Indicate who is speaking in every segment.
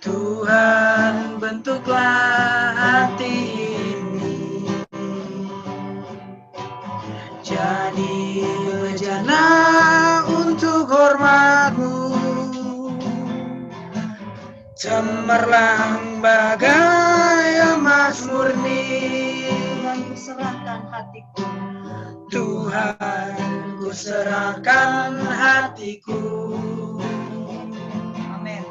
Speaker 1: Tuhan, bentuklah hati ini jadi bejana untuk hormat-Mu, cemerlang bagai emas murni.
Speaker 2: Tuhan, ku serahkan hatiku.
Speaker 1: Tuhan, ku serahkan hatiku.
Speaker 2: Amin.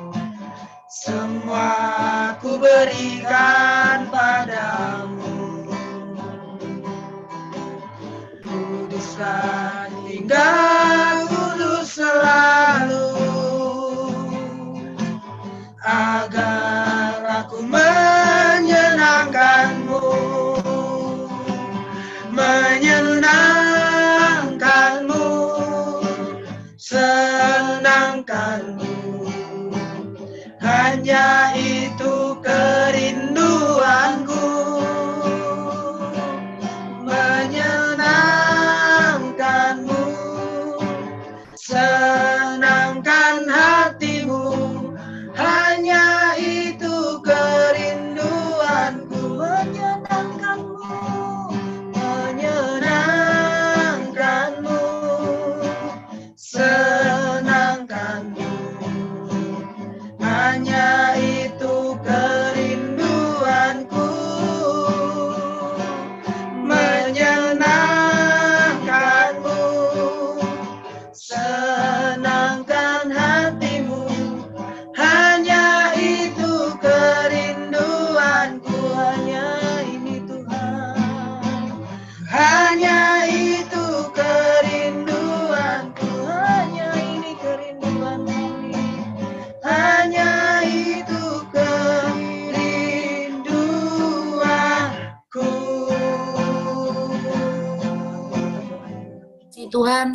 Speaker 1: Semua ku berikan padamu. Kuduskan tinggal kudus selalu, agar aku menyenangkan-Mu, menyenangkan-Mu, senangkan-Mu. Hanya itu kerinduanku, menyenangkan-Mu, senangkan hati-Mu. Hanya itu kerinduanku,
Speaker 2: Menyenangkan-Mu,
Speaker 1: menyenangkan-Mu, senangkan-Mu. Hanya itu kerinduanku, menyenangkan-Mu, senangkan hati-Mu. Hanya itu kerinduanku, hanya ini Tuhan. Hanya itu kerinduanku, hanya ini kerinduan kami. Hanya itu kerinduanku.
Speaker 3: Puji Tuhan,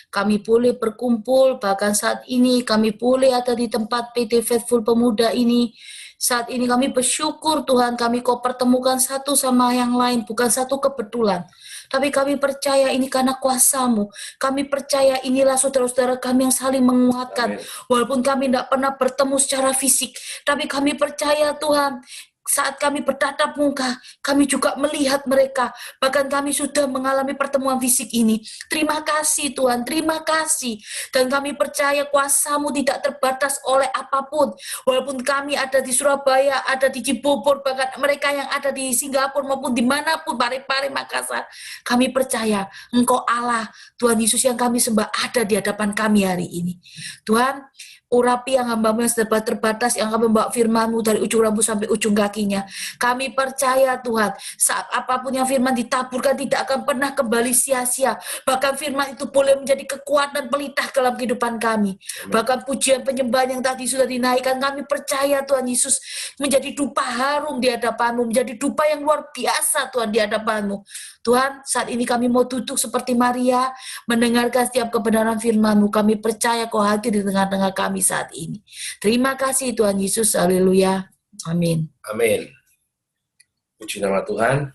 Speaker 3: kami boleh berkumpul, bahkan saat ini kami boleh ada di tempat PT Faithful Pemuda ini. Saat ini kami bersyukur Tuhan, kami kau pertemukan satu sama yang lain, bukan satu kebetulan. Tapi kami percaya ini karena kuasa-Mu. Kami percaya inilah saudara-saudara kami yang saling menguatkan. Walaupun kami tidak pernah bertemu secara fisik, tapi kami percaya Tuhan, saat kami bertatap muka, kami juga melihat mereka. Bahkan kami sudah mengalami pertemuan fisik ini. Terima kasih Tuhan, terima kasih. Dan kami percaya kuasa-Mu tidak terbatas oleh apapun. Walaupun kami ada di Surabaya, ada di Cibubur, bahkan mereka yang ada di Singapura maupun dimanapun, Parepare, Makassar. Kami percaya Engkau Allah, Tuhan Yesus yang kami sembah ada di hadapan kami hari ini. Tuhan, urapi yang hamba-Mu yang terbatas, yang kami membawa firman-Mu dari ujung rambut sampai ujung kakinya. Kami percaya Tuhan, saat apapun yang firman ditaburkan tidak akan pernah kembali sia-sia. Bahkan firman itu boleh menjadi kekuatan pelitah dalam kehidupan kami. Bahkan pujian penyembahan yang tadi sudah dinaikkan, kami percaya Tuhan Yesus menjadi dupa harum di hadapan-Mu, menjadi dupa yang luar biasa Tuhan di hadapan-Mu. Tuhan, saat ini kami mau duduk seperti Maria, mendengarkan setiap kebenaran firman-Mu. Kami percaya Kau hadir di tengah-tengah kami saat ini. Terima kasih Tuhan Yesus, haleluya, amin.
Speaker 4: Amin. Puji nama Tuhan.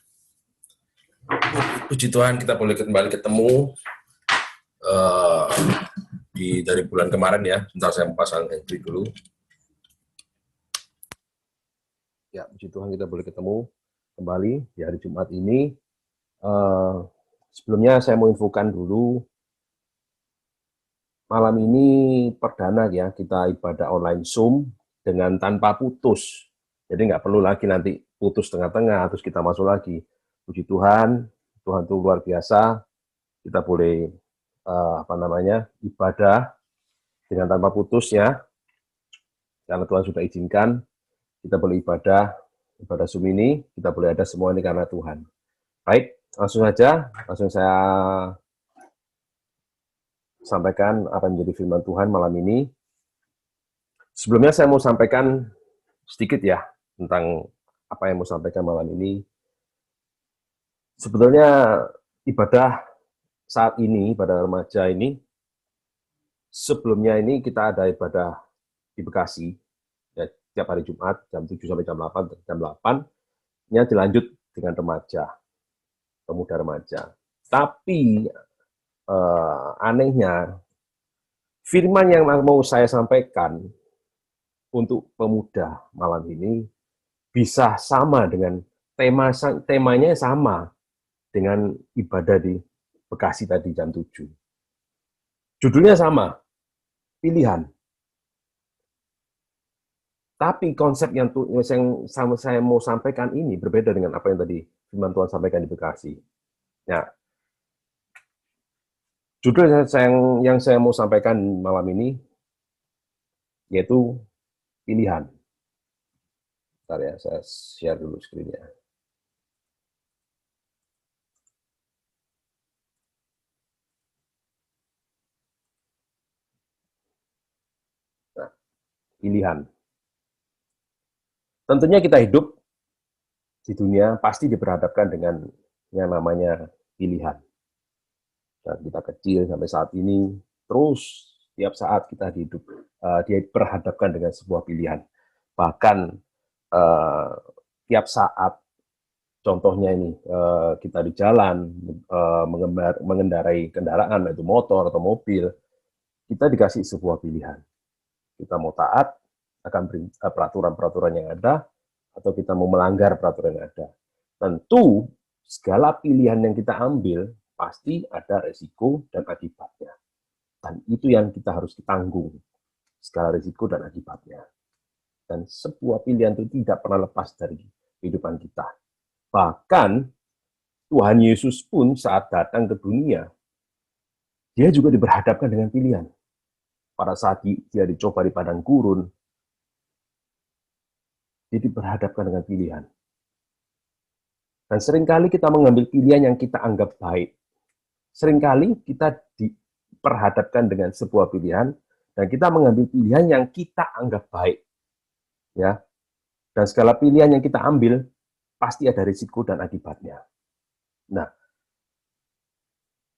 Speaker 4: Puji Tuhan kita boleh kembali ketemu dari bulan kemarin ya. Sebentar saya pasang entry dulu. Ya, puji Tuhan kita boleh ketemu kembali di hari Jumat ini. Sebelumnya saya mau infokan dulu, malam ini perdana ya kita ibadah online Zoom dengan tanpa putus. Jadi nggak perlu lagi nanti putus tengah-tengah terus kita masuk lagi. Puji Tuhan, Tuhan itu luar biasa. Kita boleh ibadah dengan tanpa putus ya. Karena Tuhan sudah izinkan kita boleh ibadah Zoom ini, kita boleh ada semua ini karena Tuhan. Baik, langsung saya sampaikan apa yang menjadi firman Tuhan malam ini. Sebelumnya saya mau sampaikan sedikit ya tentang apa yang mau sampaikan malam ini. Sebetulnya ibadah saat ini, ibadah remaja ini, sebelumnya ini kita ada ibadah di Bekasi, ya, tiap hari Jumat, jam 7 sampai jam 8, nya dilanjut dengan pemuda remaja. Tapi anehnya, firman yang mau saya sampaikan untuk pemuda malam ini bisa sama dengan temanya sama dengan ibadah di Bekasi tadi jam 7. Judulnya sama, pilihan. Tapi konsep yang saya mau sampaikan ini berbeda dengan apa yang tadi firman Tuhan sampaikan di Bekasi. Nah, judul yang saya mau sampaikan malam ini yaitu pilihan. Bentar ya, saya share dulu screen-nya. Nah, pilihan. Tentunya kita hidup di dunia pasti diperhadapkan dengan yang namanya pilihan. Dan kita kecil sampai saat ini, terus tiap saat kita diperhadapkan dengan sebuah pilihan. Bahkan tiap saat, contohnya ini, kita di jalan, mengendarai kendaraan, yaitu motor atau mobil, kita dikasih sebuah pilihan. Kita mau taat akan peraturan-peraturan yang ada, atau kita mau melanggar peraturan yang ada. Tentu, segala pilihan yang kita ambil, pasti ada resiko dan akibatnya. Dan itu yang kita harus tanggung, segala resiko dan akibatnya. Dan sebuah pilihan itu tidak pernah lepas dari kehidupan kita. Bahkan, Tuhan Yesus pun saat datang ke dunia, dia juga diperhadapkan dengan pilihan. Pada saat dia dicoba di padang gurun, dia diperhadapkan dengan pilihan. Dan seringkali kita mengambil pilihan yang kita anggap baik. Seringkali kita diperhadapkan dengan sebuah pilihan, dan kita mengambil pilihan yang kita anggap baik. Ya. Dan segala pilihan yang kita ambil, pasti ada risiko dan akibatnya. Nah,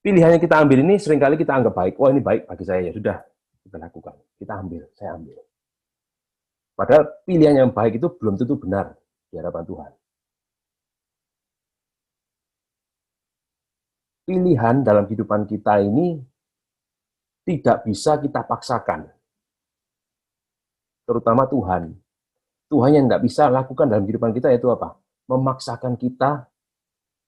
Speaker 4: pilihan yang kita ambil ini seringkali kita anggap baik. Wah, ini baik bagi saya, ya sudah, kita lakukan. Kita ambil, saya ambil. Padahal pilihan yang baik itu belum tentu benar di hadapan Tuhan. Pilihan dalam kehidupan kita ini tidak bisa kita paksakan. Terutama Tuhan. Tuhan yang nggak bisa lakukan dalam kehidupan kita itu apa? Memaksakan kita,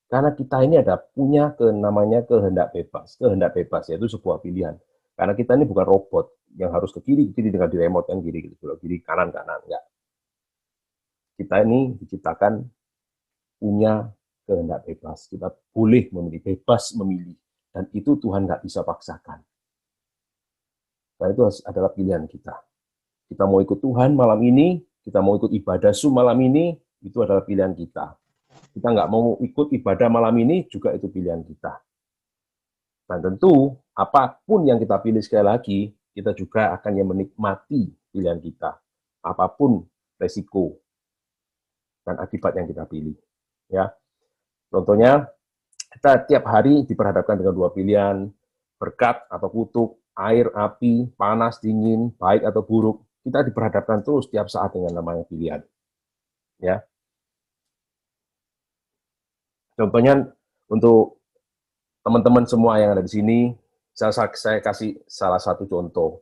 Speaker 4: karena kita ini ada punya namanya kehendak bebas. Kehendak bebas yaitu sebuah pilihan. Karena kita ini bukan robot yang harus ke kiri dengan di remote yang kiri gitu, kiri kanan enggak. Kita ini diciptakan punya kehendak bebas. Kita boleh memilih, bebas memilih, dan itu Tuhan nggak bisa paksakan. Karena itu adalah pilihan kita. Kita mau ikut Tuhan malam ini, kita mau ikut ibadah Zoom malam ini, itu adalah pilihan kita. Kita nggak mau ikut ibadah malam ini, juga itu pilihan kita. Dan tentu, apapun yang kita pilih sekali lagi, kita juga akan yang menikmati pilihan kita. Apapun resiko dan akibat yang kita pilih. Ya, contohnya, kita tiap hari diperhadapkan dengan dua pilihan, berkat atau kutuk, air, api, panas, dingin, baik atau buruk. Kita diperhadapkan terus tiap saat dengan namanya pilihan. Ya. Contohnya, untuk teman-teman semua yang ada di sini, saya kasih salah satu contoh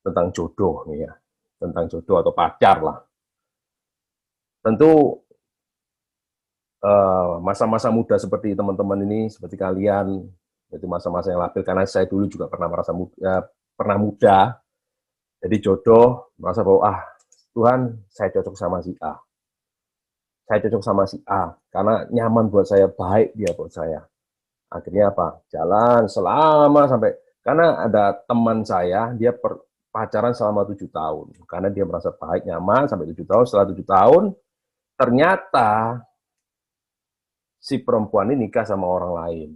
Speaker 4: tentang jodoh, nih ya, tentang jodoh atau pacar lah. Tentu masa-masa muda seperti teman-teman ini, seperti kalian, itu masa-masa yang labil. Karena saya dulu juga pernah pernah muda, jadi jodoh merasa bahwa Tuhan, saya cocok sama si A. Saya cocok sama si A karena nyaman buat saya, baik dia buat saya. Akhirnya apa? Jalan selama sampai, karena ada teman saya, dia pacaran selama 7 tahun. Karena dia merasa baik, nyaman sampai 7 tahun. Setelah 7 tahun, ternyata si perempuan ini nikah sama orang lain.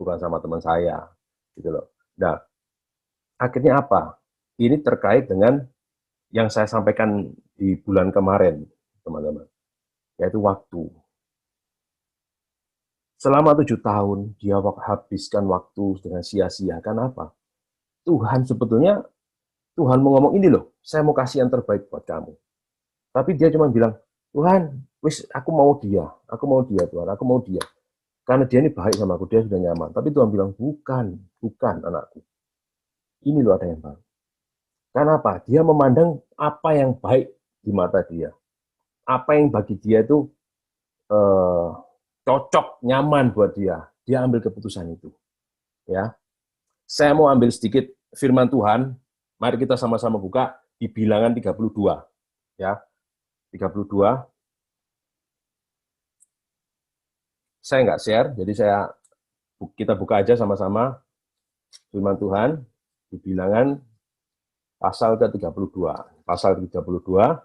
Speaker 4: Bukan sama teman saya. Gitu loh. Nah, akhirnya apa? Ini terkait dengan yang saya sampaikan di bulan kemarin, teman-teman. Yaitu waktu. Selama 7 tahun, dia habiskan waktu dengan sia-sia. Kenapa? Tuhan sebetulnya, Tuhan mau ngomong ini loh, saya mau kasih yang terbaik buat kamu. Tapi dia cuma bilang, Tuhan, aku mau dia Tuhan, aku mau dia. Karena dia ini baik sama aku, dia sudah nyaman. Tapi Tuhan bilang, bukan anakku. Ini loh ada yang baru. Karena apa? Dia memandang apa yang baik di mata dia. Apa yang bagi dia itu cocok, nyaman buat dia. Dia ambil keputusan itu. Ya, saya mau ambil sedikit firman Tuhan. Mari kita sama-sama buka di Bilangan 32. Ya, 32. Saya nggak share, jadi kita buka aja sama-sama firman Tuhan di Bilangan pasal ke-32. Pasal 32,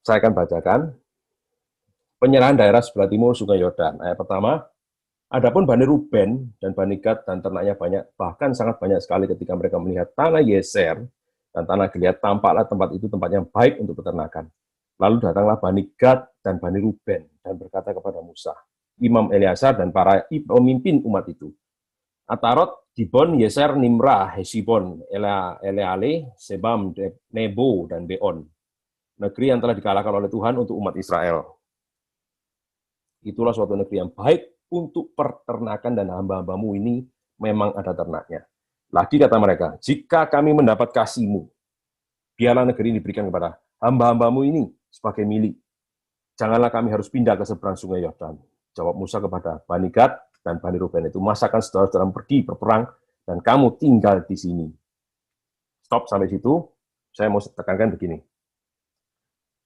Speaker 4: saya akan bacakan. Penyerahan daerah sebelah timur Sungai Yordan. Ayat pertama, adapun Bani Ruben dan Bani Gad dan ternaknya banyak, bahkan sangat banyak sekali ketika mereka melihat tanah Yeser dan tanah Gilead, tampaklah tempat itu tempat yang baik untuk peternakan. Lalu datanglah Bani Gad dan Bani Ruben dan berkata kepada Musa, Imam Eleazar dan para pemimpin umat itu, Atarot, Dibon, Yeser, Nimrah, Hesibon, Eleale, Sebam, Nebo, dan Beon. Negeri yang telah dikalahkan oleh Tuhan untuk umat Israel. Itulah suatu negeri yang baik untuk peternakan dan hamba-hambamu ini memang ada ternaknya. Lagi kata mereka, jika kami mendapat kasih-Mu, biarlah negeri ini diberikan kepada hamba-hambamu ini sebagai milik. Janganlah kami harus pindah ke seberang Sungai Yordan. Jawab Musa kepada Bani Gad dan Bani Ruben itu, masakan saudara-saudara pergi berperang dan kamu tinggal di sini. Stop sampai situ. Saya mau tekankan begini.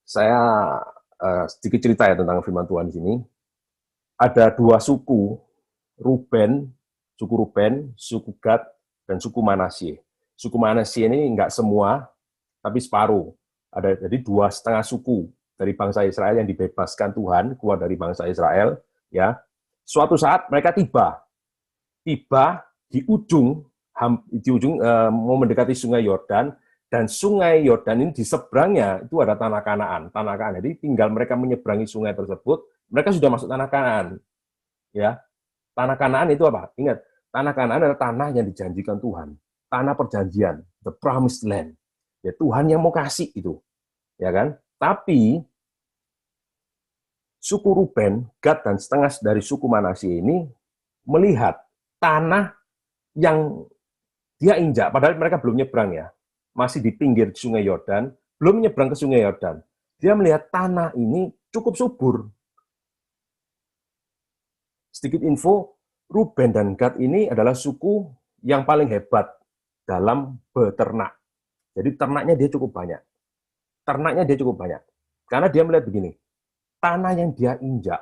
Speaker 4: Saya sedikit cerita ya tentang firman Tuhan di sini. Ada dua suku, suku Ruben, suku Gad, dan suku Manasye. Suku Manasye ini enggak semua, tapi separuh. Jadi 2,5 suku dari bangsa Israel yang dibebaskan Tuhan, keluar dari bangsa Israel. Ya, suatu saat mereka tiba di ujung mau mendekati Sungai Yordan, dan Sungai Yordan ini di seberangnya itu ada tanah Kanaan. Tanah Kanaan. Jadi tinggal mereka menyeberangi sungai tersebut, mereka sudah masuk tanah Kanaan. Ya, tanah Kanaan itu apa? Ingat, tanah Kanaan adalah tanah yang dijanjikan Tuhan, tanah perjanjian, the promised land. Ya, Tuhan yang mau kasih itu, ya kan? Tapi suku Ruben, Gad, dan setengah dari suku Manasye ini melihat tanah yang dia injak, padahal mereka belum nyebrang ya, masih di pinggir Sungai Yordan, belum nyebrang ke Sungai Yordan. Dia melihat tanah ini cukup subur. Sedikit info, Ruben dan Gad ini adalah suku yang paling hebat dalam beternak. Jadi ternaknya dia cukup banyak. Karena dia melihat begini, tanah yang dia injak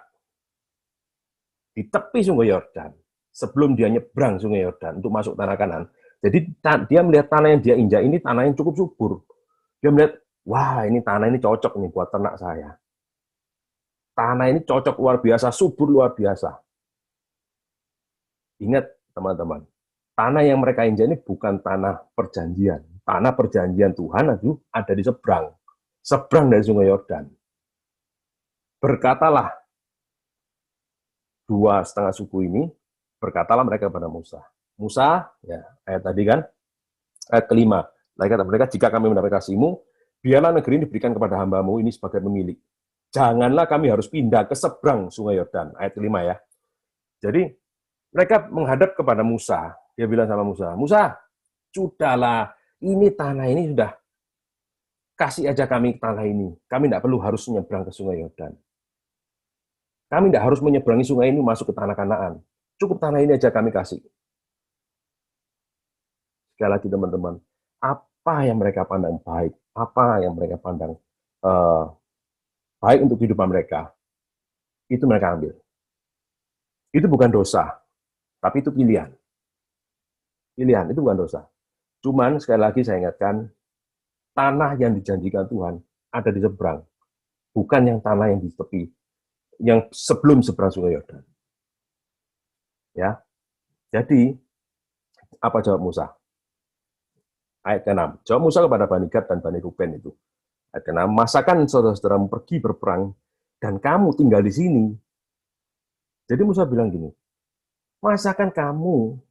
Speaker 4: di tepi Sungai Yordan, sebelum dia nyebrang Sungai Yordan untuk masuk tanah Kanaan. Jadi dia melihat tanah yang dia injak ini tanah yang cukup subur. Dia melihat, wah ini tanah ini cocok nih buat ternak saya. Tanah ini cocok luar biasa, subur luar biasa. Ingat teman-teman, tanah yang mereka injak ini bukan tanah perjanjian. Tanah perjanjian Tuhan ada di seberang dari Sungai Yordan. Berkatalah 2,5 suku ini, berkatalah mereka kepada Musa. Musa, ya ayat tadi kan, ayat kelima. Lagi kata mereka, jika kami mendapat kasih-Mu, biarlah negeri ini diberikan kepada hamba-Mu ini sebagai pemilik. Janganlah kami harus pindah ke seberang Sungai Yordan. Ayat kelima ya. Jadi mereka menghadap kepada Musa. Dia bilang sama Musa, Musa, sudahlah, ini tanah ini sudah, kasih aja kami tanah ini. Kami tidak perlu harus menyeberang ke Sungai Yordan. Kami tidak harus menyeberangi sungai ini masuk ke tanah Kanaan. Cukup tanah ini aja kami kasih. Sekali lagi teman-teman, apa yang mereka pandang baik, apa yang mereka pandang baik untuk kehidupan mereka, itu mereka ambil. Itu bukan dosa, tapi itu pilihan. Pilihan, itu bukan dosa. Cuman sekali lagi saya ingatkan, tanah yang dijanjikan Tuhan ada di seberang, bukan yang tanah yang di tepi, yang sebelum seberang Sungai Yordan. Ya, jadi apa jawab Musa? Ayat ke-6. Jawab Musa kepada Bani Gad dan Bani Ruben itu. Ayat ke-6. Masakan saudara-saudaramu pergi berperang dan kamu tinggal di sini. Jadi Musa bilang gini, masakan kamu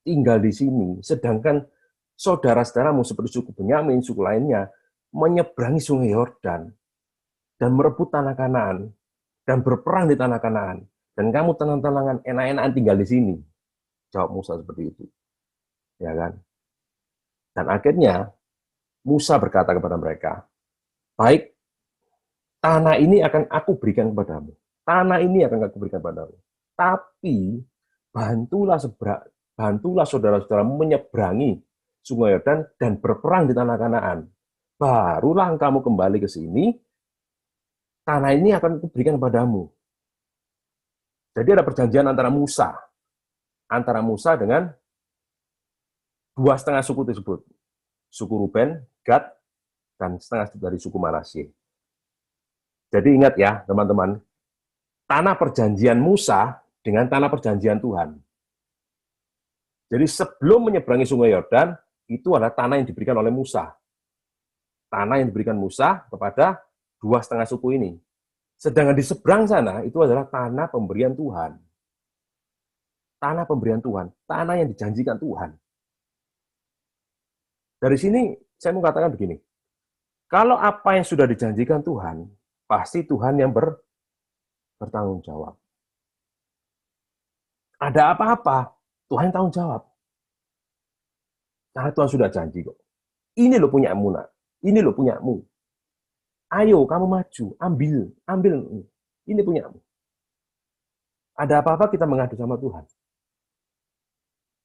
Speaker 4: tinggal di sini, sedangkan saudara-saudaramu seperti suku Benyamin, suku lainnya, menyeberangi Sungai Yordan dan merebut tanah Kanaan dan berperang di tanah Kanaan. Dan kamu tenang-tenangan, enak-enakan tinggal di sini. Jawab Musa seperti itu. Ya kan? Dan akhirnya Musa berkata kepada mereka, baik, tanah ini akan aku berikan kepadamu. Tanah ini akan aku berikan kepadamu. Tapi bantulah saudara-saudara menyeberangi Sungai Yordan dan berperang di tanah Kanaan. Barulah kamu kembali ke sini, tanah ini akan aku berikan kepadamu. Jadi ada perjanjian antara Musa dengan 2,5 suku tersebut. Suku Ruben, Gad, dan setengah dari suku Manasye. Jadi ingat ya, teman-teman, tanah perjanjian Musa dengan tanah perjanjian Tuhan. Jadi sebelum menyeberangi Sungai Yordan, itu adalah tanah yang diberikan oleh Musa. Tanah yang diberikan Musa kepada 2,5 suku ini. Sedangkan di seberang sana, itu adalah tanah pemberian Tuhan. Tanah pemberian Tuhan, tanah yang dijanjikan Tuhan. Dari sini, saya mau katakan begini. Kalau apa yang sudah dijanjikan Tuhan, pasti Tuhan yang bertanggung jawab. Ada apa-apa, Tuhan yang tanggung jawab. Karena Tuhan sudah janji kok. Ini lo punyamu, nak. Ini lo punyamu. Ayo, kamu maju, ambil. Ini punyamu. Ada apa-apa kita mengadu sama Tuhan.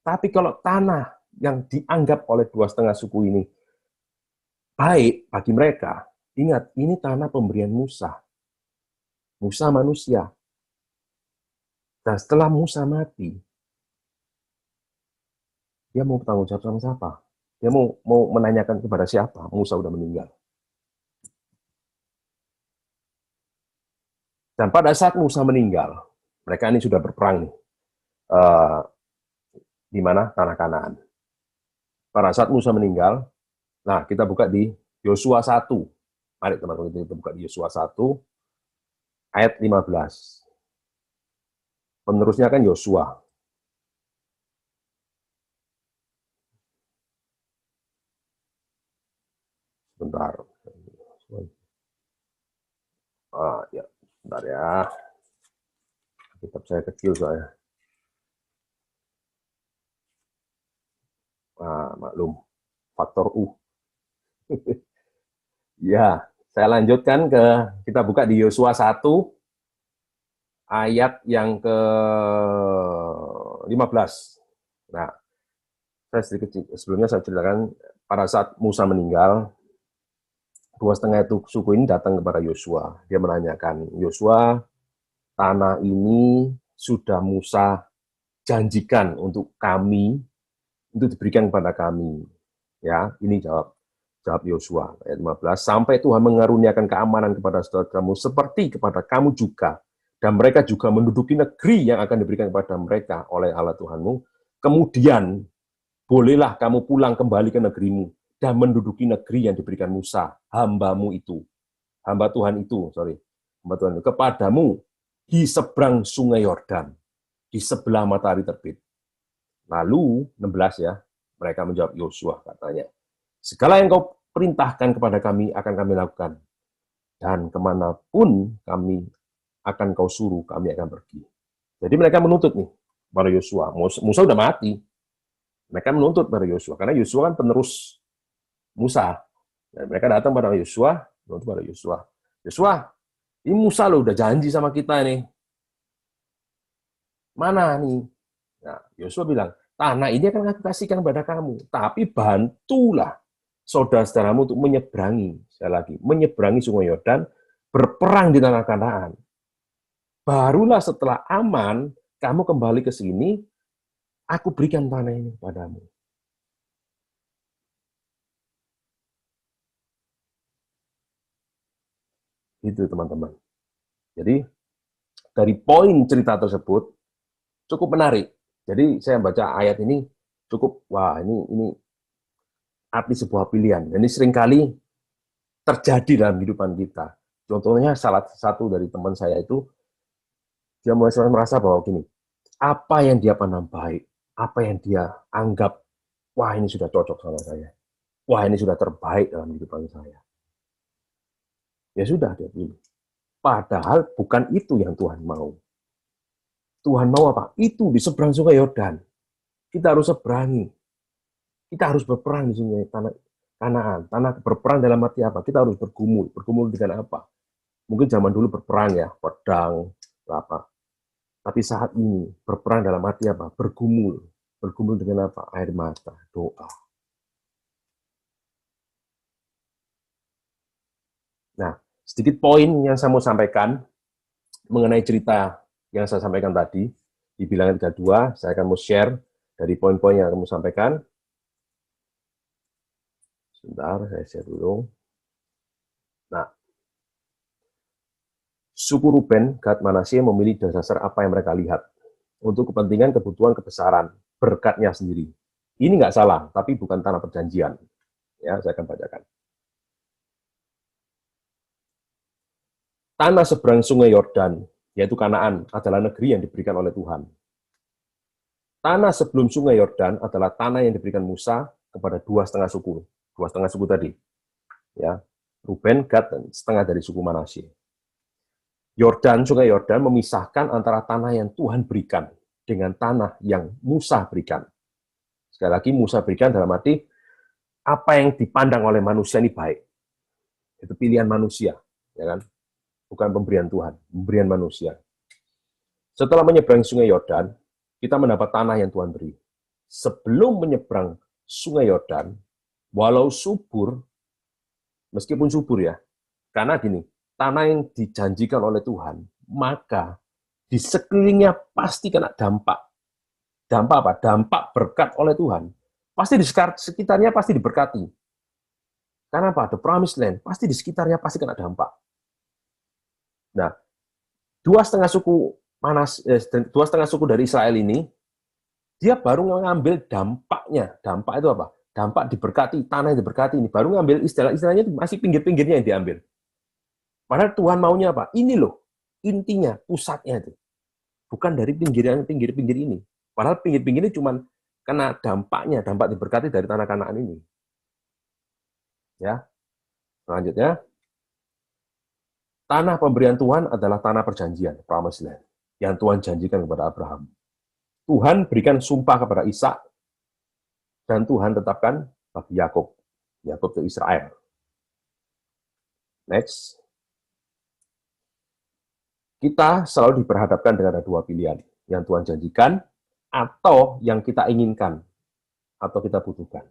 Speaker 4: Tapi kalau tanah yang dianggap oleh 2,5 suku ini baik bagi mereka, ingat, ini tanah pemberian Musa. Musa manusia. Dan setelah Musa mati, dia mau bertanggung jawab sama siapa? Dia mau menanyakan kepada siapa? Musa sudah meninggal. Dan pada saat Musa meninggal, mereka ini sudah berperang nih. Di mana? Tanah Kanaan. Pada saat Musa meninggal, nah kita buka di Yosua 1. Mari teman-teman kita buka di Yosua 1 ayat 15. Penerusnya kan Yosua. Bentar. Ya, bentar ya. Kitab saya kecil soalnya. Maklum, faktor U. Ya, saya lanjutkan kita buka di Yosua 1 ayat yang ke-15. Nah, sebelumnya saya ceritakan pada saat Musa meninggal, 2,5 suku ini datang kepada Yosua. Dia menanyakan, Yosua, tanah ini sudah Musa janjikan untuk kami, untuk diberikan kepada kami. Ya, ini jawab Yosua ayat 15. Sampai Tuhan mengaruniakan keamanan kepada saudara-saudaramu seperti kepada kamu juga, dan mereka juga menduduki negeri yang akan diberikan kepada mereka oleh Allah Tuhanmu. Kemudian bolehlah kamu pulang kembali ke negerimu dan menduduki negeri yang diberikan Musa, hamba Tuhan itu, kepadamu di seberang Sungai Yordan, di sebelah matahari terbit. Lalu 16 ya, mereka menjawab Yosua, katanya, segala yang kau perintahkan kepada kami akan kami lakukan, dan kemanapun kami akan kau suruh, kami akan pergi. Jadi mereka menuntut nih pada Yosua. Musa udah mati. Mereka menuntut pada Yosua, karena Yosua kan penerus Musa. Dan mereka datang pada Yosua, menuntut pada Yosua. Yosua, ini Musa lo udah janji sama kita nih. Mana nih? Nah, Yosua bilang, tanah ini akan aku kasihkan kepada kamu, tapi bantulah saudara-saudaramu untuk menyeberangi, sekali lagi, menyeberangi Sungai Yordan, berperang di tanah Kanaan. Barulah setelah aman, kamu kembali ke sini, aku berikan tanah ini padamu. Itu teman-teman. Jadi, dari poin cerita tersebut, cukup menarik. Jadi saya baca ayat ini cukup, wah ini arti sebuah pilihan. Dan ini seringkali terjadi dalam kehidupan kita. Contohnya salah satu dari teman saya itu, dia merasa bahwa gini, apa yang dia pandang baik, apa yang dia anggap, wah ini sudah cocok sama saya. Wah ini sudah terbaik dalam kehidupan saya. Ya sudah, dia pilih. Padahal bukan itu yang Tuhan mau. Tuhan mau apa? Itu di seberang Sungai Yordan. Kita harus seberangi. Kita harus berperang di sungai tanah Kanaan. Tanah berperang dalam arti apa? Kita harus bergumul. Bergumul dengan apa? Mungkin zaman dulu berperang ya, pedang, apa. Tapi saat ini berperang dalam arti apa? Bergumul. Bergumul dengan apa? Air mata, doa. Nah, sedikit poin yang saya mau sampaikan mengenai cerita yang saya sampaikan tadi. Di bilangan 32, saya akan mau share dari poin-poin yang akan mau sampaikan. Sebentar, saya share dulu. Nah, suku Ruben, Gad, Manasye memilih dasar apa yang mereka lihat untuk kepentingan kebutuhan kebesaran berkatnya sendiri. Ini nggak salah, tapi bukan tanah perjanjian. Ya, saya akan bacakan. Tanah seberang sungai Yordan, yaitu Kanaan, adalah negeri yang diberikan oleh Tuhan. Tanah sebelum sungai Yordan adalah tanah yang diberikan Musa kepada 2,5 suku. 2,5 suku tadi. Ya, Ruben, Gad, dan setengah dari suku Manasye. Sungai Yordan memisahkan antara tanah yang Tuhan berikan dengan tanah yang Musa berikan. Sekali lagi, Musa berikan dalam arti apa yang dipandang oleh manusia ini baik. Itu pilihan manusia, ya kan? Bukan pemberian Tuhan, pemberian manusia. Setelah menyeberang sungai Yordan, kita mendapat tanah yang Tuhan beri. Sebelum menyeberang sungai Yordan, walau subur, meskipun subur ya, karena gini, tanah yang dijanjikan oleh Tuhan, maka di sekelilingnya pasti kena dampak. Dampak apa? Dampak berkat oleh Tuhan. Pasti di sekitarnya pasti diberkati. Karena apa? The promised land, pasti di sekitarnya pasti kena dampak. Nah, 2,5 suku dari Israel ini, dia baru mengambil dampaknya. Dampak itu apa? Dampak diberkati, tanah yang diberkati ini. Baru ngambil istilahnya masih pinggir-pinggirnya yang diambil. Padahal Tuhan maunya apa? Ini loh, intinya, pusatnya itu. Bukan dari pinggir-pinggir ini. Padahal pinggir-pinggir ini cuma kena dampaknya, dampak diberkati dari tanah Kanaan ini. Ya, selanjutnya, tanah pemberian Tuhan adalah tanah perjanjian, promised land, yang Tuhan janjikan kepada Abraham. Tuhan berikan sumpah kepada Ishak, dan Tuhan tetapkan bagi Yakub ke Israel. Next. Kita selalu diperhadapkan dengan ada dua pilihan, yang Tuhan janjikan atau yang kita inginkan atau kita butuhkan.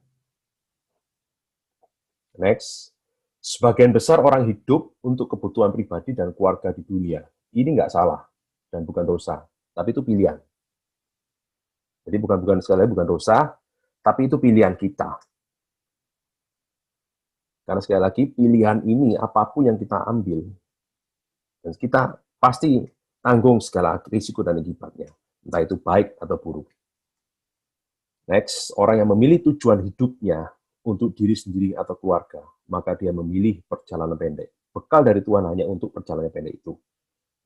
Speaker 4: Next, sebagian besar orang hidup untuk kebutuhan pribadi dan keluarga di dunia. Ini nggak salah dan bukan dosa, tapi itu pilihan. Jadi bukan sekali bukan dosa, tapi itu pilihan kita. Karena sekali lagi pilihan ini apapun yang kita ambil, dan kita pasti tanggung segala risiko dan akibatnya, entah itu baik atau buruk. Next, orang yang memilih tujuan hidupnya untuk diri sendiri atau keluarga, maka dia memilih perjalanan pendek. Bekal dari Tuhan hanya untuk perjalanan pendek itu.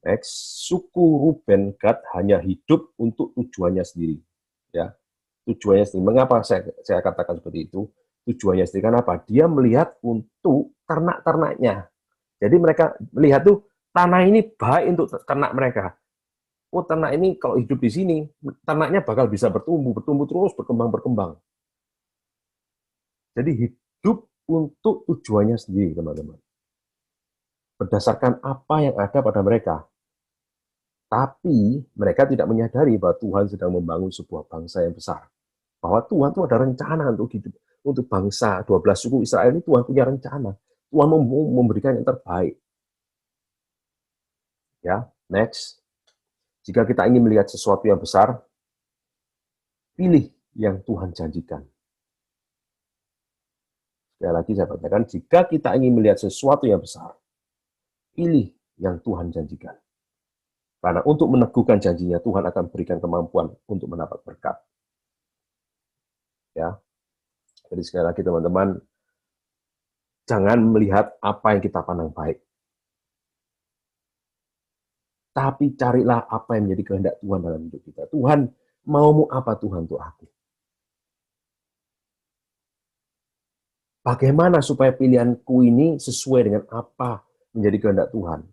Speaker 4: Next, suku Ruben, Gad hanya hidup untuk tujuannya sendiri. Ya, tujuannya sendiri. Mengapa saya katakan seperti itu? Tujuannya sendiri karena apa? Dia melihat untuk ternak-ternaknya. Jadi mereka melihat tuh tanah ini baik untuk ternak mereka. Oh, ternak ini kalau hidup di sini, ternaknya bakal bisa bertumbuh terus, berkembang. Jadi hidup untuk tujuannya sendiri, teman-teman. Berdasarkan apa yang ada pada mereka. Tapi mereka tidak menyadari bahwa Tuhan sedang membangun sebuah bangsa yang besar. Bahwa Tuhan itu ada rencana untuk hidup, untuk bangsa 12 suku Israel ini Tuhan punya rencana. Tuhan memberikan yang terbaik. Ya, next. Jika kita ingin melihat sesuatu yang besar, pilih yang Tuhan janjikan. Sekali lagi saya katakan, jika kita ingin melihat sesuatu yang besar, pilih yang Tuhan janjikan. Karena untuk meneguhkan janjinya, Tuhan akan berikan kemampuan untuk mendapat berkat. Ya, jadi sekali lagi teman-teman, jangan melihat apa yang kita pandang baik. Tapi carilah apa yang menjadi kehendak Tuhan dalam hidup kita. Tuhan, maumu apa Tuhan untuk aku? Bagaimana supaya pilihanku ini sesuai dengan apa menjadi kehendak Tuhan?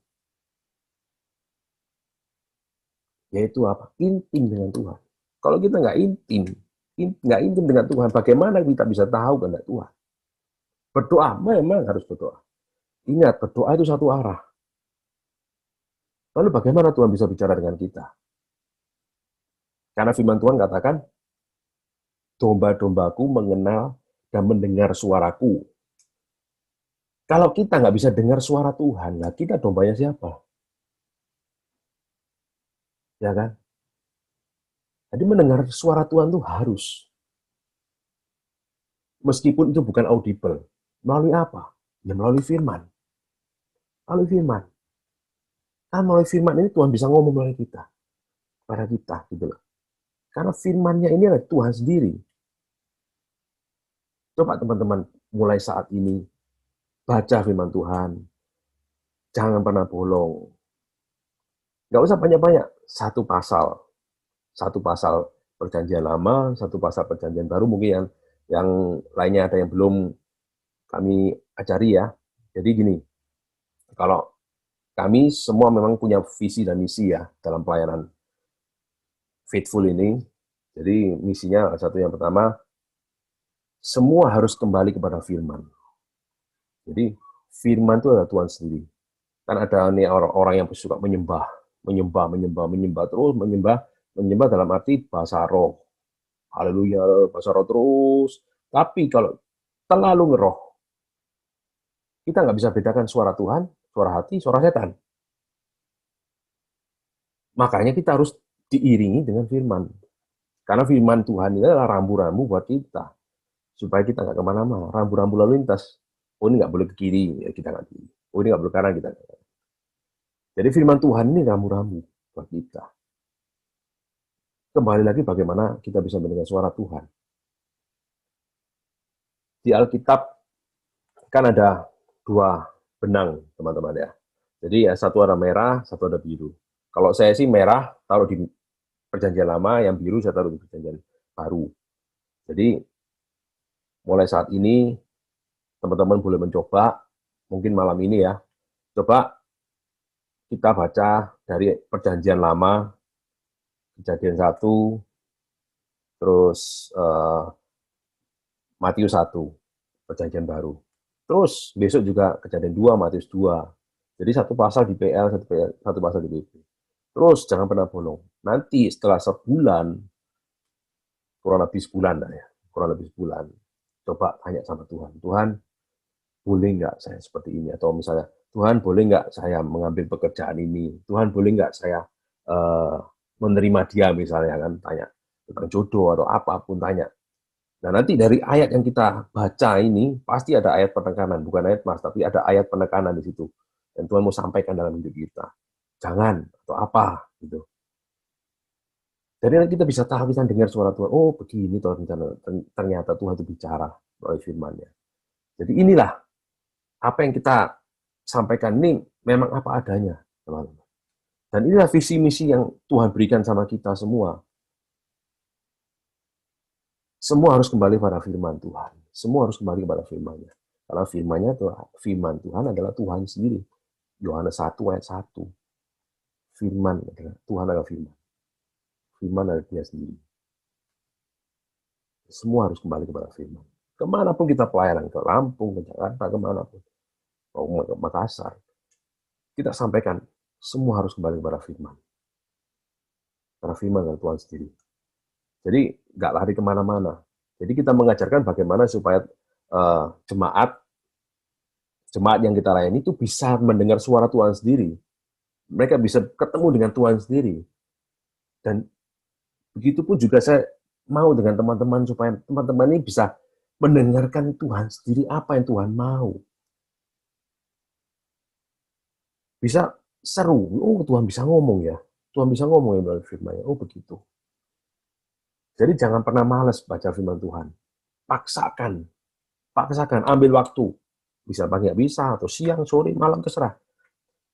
Speaker 4: Yaitu apa? Intim dengan Tuhan. Kalau kita nggak intim dengan Tuhan, bagaimana kita bisa tahu kehendak Tuhan? Berdoa, memang harus berdoa. Ingat, berdoa itu satu arah. Lalu bagaimana Tuhan bisa bicara dengan kita? Karena firman Tuhan katakan, domba-dombaku mengenal dan mendengar suaraku. Kalau kita nggak bisa dengar suara Tuhan, nah kita dombanya siapa? Ya kan? Jadi mendengar suara Tuhan itu harus. Meskipun itu bukan audible. Melalui apa? Ya melalui firman. Melalui firman. Kan melalui firman ini Tuhan bisa ngomong melalui kita. Pada kita, gitu loh. Karena firman-Nya ini adalah Tuhan sendiri. Coba teman-teman mulai saat ini baca firman Tuhan. Jangan pernah bolong. Nggak usah banyak-banyak. Satu pasal perjanjian lama, satu pasal perjanjian baru. Mungkin yang lainnya ada yang belum kami ajari ya. Jadi gini, kalau kami semua memang punya visi dan misi ya dalam pelayanan Faithful ini. Jadi misinya satu yang pertama, semua harus kembali kepada firman. Jadi firman itu adalah Tuhan sendiri. Kan ada nih orang-orang yang suka menyembah terus menyembah dalam arti bahasa roh. Haleluya, bahasa roh terus. Tapi kalau terlalu ngeroh, kita nggak bisa bedakan suara Tuhan, suara hati, suara setan. Makanya kita harus diiringi dengan firman. Karena firman Tuhan ini adalah rambu-rambu buat kita. Supaya kita nggak kemana-mana. Rambu-rambu lalu lintas. Oh ini nggak boleh ke kiri, ya kita nggak kiri. Oh ini nggak boleh ke kanan, kita nggak. Jadi firman Tuhan ini rambu-rambu buat kita. Kembali lagi bagaimana kita bisa mendengar suara Tuhan. Di Alkitab kan ada dua benang, teman-teman ya. Jadi ya satu ada merah, satu ada biru. Kalau saya sih merah taruh di perjanjian lama, yang biru saya taruh di perjanjian baru. Jadi mulai saat ini teman-teman boleh mencoba, mungkin malam ini ya, coba kita baca dari perjanjian lama, Kejadian 1, terus Matius 1, perjanjian baru. Terus besok juga Kejadian 2, Matius 2. Jadi satu pasal di PL, satu pasal di BP. Terus jangan pernah bolong. Nanti setelah sebulan, kurang lebih sebulan, coba tanya sama Tuhan. Tuhan, boleh nggak saya seperti ini? Atau misalnya, Tuhan boleh nggak saya mengambil pekerjaan ini? Tuhan boleh nggak saya menerima dia misalnya, kan tanya tentang jodoh atau apapun, tanya. Nah nanti dari ayat yang kita baca ini pasti ada ayat penekanan, bukan ayat mas, tapi ada ayat penekanan di situ yang Tuhan mau sampaikan dalam hidup kita. Jangan atau apa gitu. Jadi nanti kita bisa tahu, bisa dengar suara Tuhan. Oh begini ternyata Tuhan itu bicara melalui firman-Nya. Jadi inilah apa yang kita sampaikan ini memang apa adanya, teman-teman. Dan inilah visi misi yang Tuhan berikan sama kita semua. Semua harus kembali pada firman Tuhan. Semua harus kembali kepada firman-Nya. Karena firman Tuhan adalah Tuhan sendiri. Yohanes 1 ayat 1. Firman adalah Tuhan adalah firman. Firman adalah Dia sendiri. Semua harus kembali kepada firman. Kemanapun kita pelayanan, ke Lampung, ke Jakarta, kemanapun. Mau ke Makassar. Kita sampaikan, semua harus kembali kepada firman. Karena firman adalah Tuhan sendiri. Jadi, nggak lari kemana-mana. Jadi kita mengajarkan bagaimana supaya jemaat yang kita layani itu bisa mendengar suara Tuhan sendiri. Mereka bisa ketemu dengan Tuhan sendiri. Dan begitu pun juga saya mau dengan teman-teman, supaya teman-teman ini bisa mendengarkan Tuhan sendiri, apa yang Tuhan mau. Bisa seru, oh Tuhan bisa ngomong ya. Tuhan bisa ngomong ya melalui firman-Nya. Oh begitu. Jadi jangan pernah malas baca firman Tuhan. Paksakan, ambil waktu. Bisa pagi nggak bisa, atau siang, sore, malam, terserah.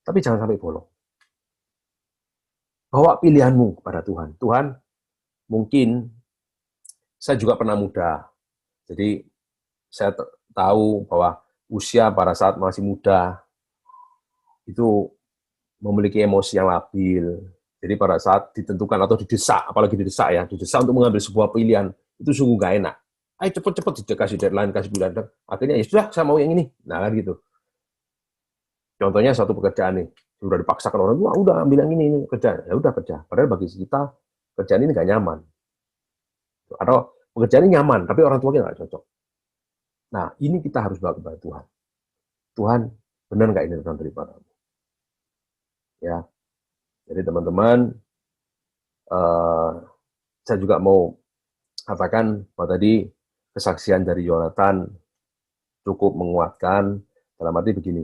Speaker 4: Tapi jangan sampai bolong. Bawa pilihanmu kepada Tuhan. Tuhan, mungkin saya juga pernah muda. Jadi saya tahu bahwa usia pada saat masih muda itu memiliki emosi yang labil. Jadi pada saat ditentukan atau didesak, apalagi didesak untuk mengambil sebuah pilihan, itu sungguh gak enak. Ayo cepet-cepet dikasih deadline, kasih bulan. Akhirnya ya sudah, saya mau yang ini. Nah kan gitu. Contohnya satu pekerjaan nih, sudah dipaksakan orang tua, udah ambil yang ini kerja. Ya udah kerja. Padahal bagi kita kerjaan ini nggak nyaman. Atau pekerjaan ini nyaman, tapi orang tua kita nggak cocok. Nah, ini kita harus bawa kepada Tuhan. Tuhan, benar nggak ini Tuhan daripadamu? Ya, jadi teman-teman, saya juga mau katakan bahwa tadi kesaksian dari Yonatan cukup menguatkan, dalam arti begini,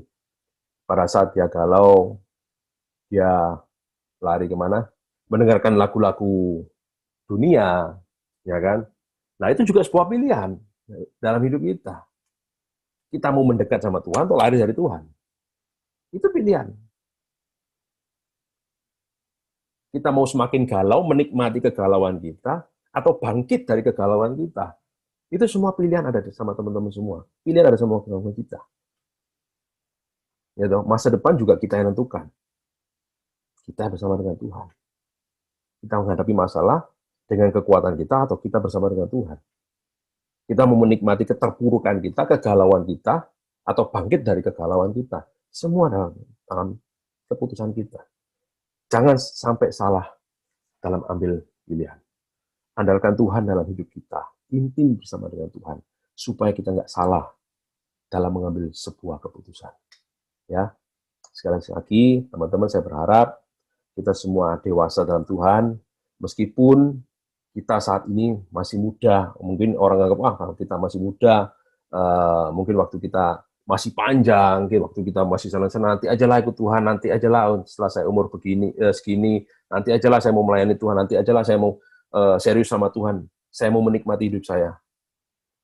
Speaker 4: pada saat dia galau, dia lari kemana? Mendengarkan lagu-lagu dunia, ya kan? Nah, itu juga sebuah pilihan dalam hidup kita. Kita mau mendekat sama Tuhan atau lari dari Tuhan. Itu pilihan. Kita mau semakin galau, menikmati kegalauan kita, atau bangkit dari kegalauan kita. Itu semua pilihan ada sama teman-teman semua. Pilihan ada sama teman-teman kita. Ya, masa depan juga kita yang tentukan. Kita bersama dengan Tuhan. Kita menghadapi masalah dengan kekuatan kita atau kita bersama dengan Tuhan. Kita mau menikmati keterpurukan kita, kegalauan kita, atau bangkit dari kegalauan kita. Semua dalam keputusan kita. Jangan sampai salah dalam ambil pilihan. Andalkan Tuhan dalam hidup kita. Intim bersama dengan Tuhan. Supaya kita nggak salah dalam mengambil sebuah keputusan. Ya, sekali lagi, teman-teman, saya berharap kita semua dewasa dalam Tuhan, meskipun kita saat ini masih muda. Mungkin orang anggap, kalau kita masih muda, mungkin waktu kita masih panjang, mungkin waktu kita masih senang-senang, nanti ajalah ikut Tuhan, nanti ajalah setelah saya umur segini, nanti ajalah saya mau melayani Tuhan, nanti ajalah saya mau serius sama Tuhan, saya mau menikmati hidup saya.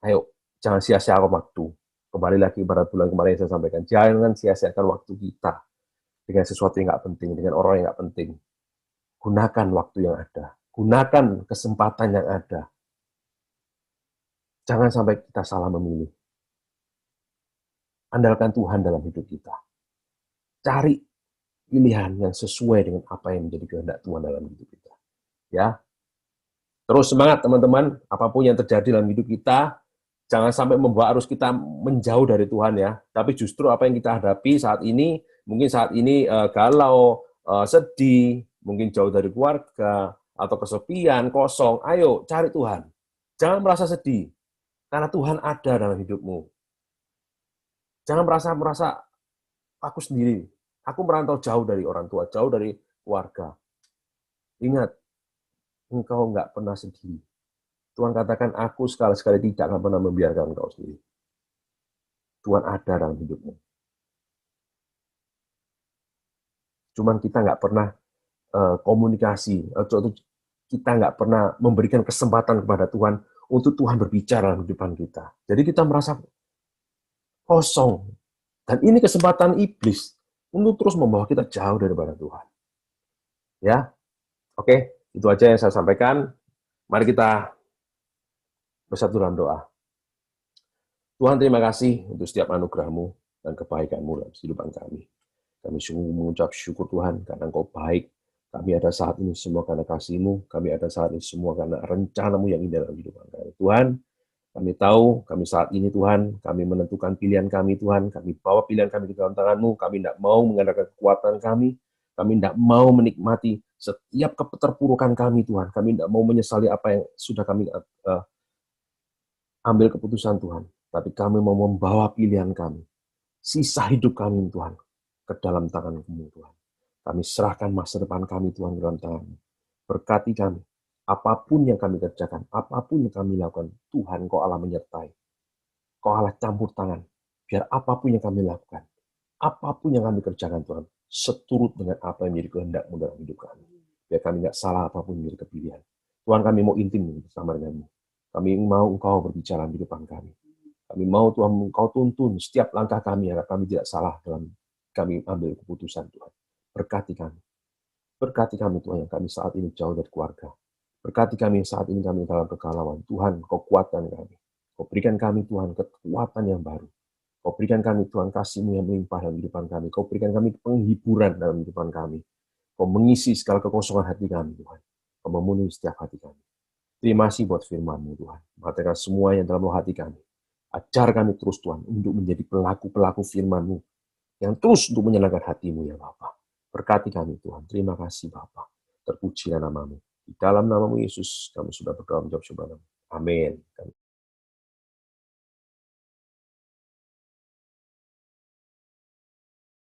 Speaker 4: Ayo, jangan sia-siakan waktu. Kembali lagi pada bulan kemarin saya sampaikan, jangan sia-siakan waktu kita dengan sesuatu yang nggak penting, dengan orang yang nggak penting. Gunakan waktu yang ada. Gunakan kesempatan yang ada. Jangan sampai kita salah memilih. Andalkan Tuhan dalam hidup kita. Cari pilihan yang sesuai dengan apa yang menjadi kehendak Tuhan dalam hidup kita. Ya. Terus semangat teman-teman, apapun yang terjadi dalam hidup kita, jangan sampai membawa arus kita menjauh dari Tuhan ya. Tapi justru apa yang kita hadapi saat ini, mungkin saat ini galau, sedih, mungkin jauh dari keluarga, atau kesepian, kosong, ayo cari Tuhan. Jangan merasa sedih, karena Tuhan ada dalam hidupmu. Jangan merasa aku sendiri, aku merantau jauh dari orang tua, jauh dari keluarga. Ingat, engkau nggak pernah sedih. Tuhan katakan, aku sekali-sekali tidak akan pernah membiarkan engkau sendiri. Tuhan ada dalam hidupmu. Cuman kita nggak pernah komunikasi, kita nggak pernah memberikan kesempatan kepada Tuhan untuk Tuhan berbicara dalam kehidupan kita. Jadi kita merasa kosong. Dan ini kesempatan iblis untuk terus membawa kita jauh daripada Tuhan. Ya, oke, itu aja yang saya sampaikan. Mari kita bersatu dalam doa. Tuhan, terima kasih untuk setiap anugerah-Mu dan kebaikan-Mu dalam kehidupan kami. Kami sungguh mengucap syukur Tuhan, karena Engkau baik. Kami ada saat ini semua karena kasih-Mu. Kami ada saat ini semua karena rencana-Mu yang indah dalam kehidupan kami. Tuhan, kami tahu, kami saat ini Tuhan, kami menentukan pilihan kami Tuhan. Kami bawa pilihan kami ke dalam tangan-Mu. Kami tidak mau mengandalkan kekuatan kami. Kami tidak mau menikmati setiap keterpurukan kami Tuhan. Kami tidak mau menyesali apa yang sudah kami ambil keputusan Tuhan, tapi kami mau membawa pilihan kami, sisa hidup kami Tuhan, ke dalam tangan-Mu Tuhan. Kami serahkan masa depan kami Tuhan ke dalam tangan-Mu. Berkati kami, apapun yang kami kerjakan, apapun yang kami lakukan, Tuhan Kau Allah menyertai. Kau Allah campur tangan, biar apapun yang kami lakukan, apapun yang kami kerjakan Tuhan, seturut dengan apa yang menjadi kehendak-Mu dalam hidup kami. Biar kami nggak salah apapun yang menjadi kepilihan. Tuhan, kami mau intim bersama dengan-Mu. Kami mau Engkau berbicara di depan kami. Kami mau Tuhan Engkau tuntun setiap langkah kami agar kami tidak salah dalam kami ambil keputusan Tuhan. Berkati kami. Berkati kami Tuhan yang kami saat ini jauh dari keluarga. Berkati kami saat ini kami dalam kegalauan. Tuhan, Kau kuatkan kami. Kau berikan kami Tuhan kekuatan yang baru. Kau berikan kami Tuhan kasih-Mu yang melimpah dalam kehidupan kami. Kau berikan kami penghiburan dalam kehidupan kami. Kau mengisi segala kekosongan hati kami Tuhan. Kau memenuhi setiap hati kami. Terima kasih buat firman-Mu, Tuhan. Mengatakan semua yang dalam hati kami. Ajar kami terus, Tuhan, untuk menjadi pelaku-pelaku firman-Mu yang terus untuk menyenangkan hati-Mu, ya Bapa. Berkati kami, Tuhan. Terima kasih, Bapa. Terpujilah nama-Mu. Di dalam nama-Mu, Yesus, kami sudah berdoa menjawab syukur. Amin.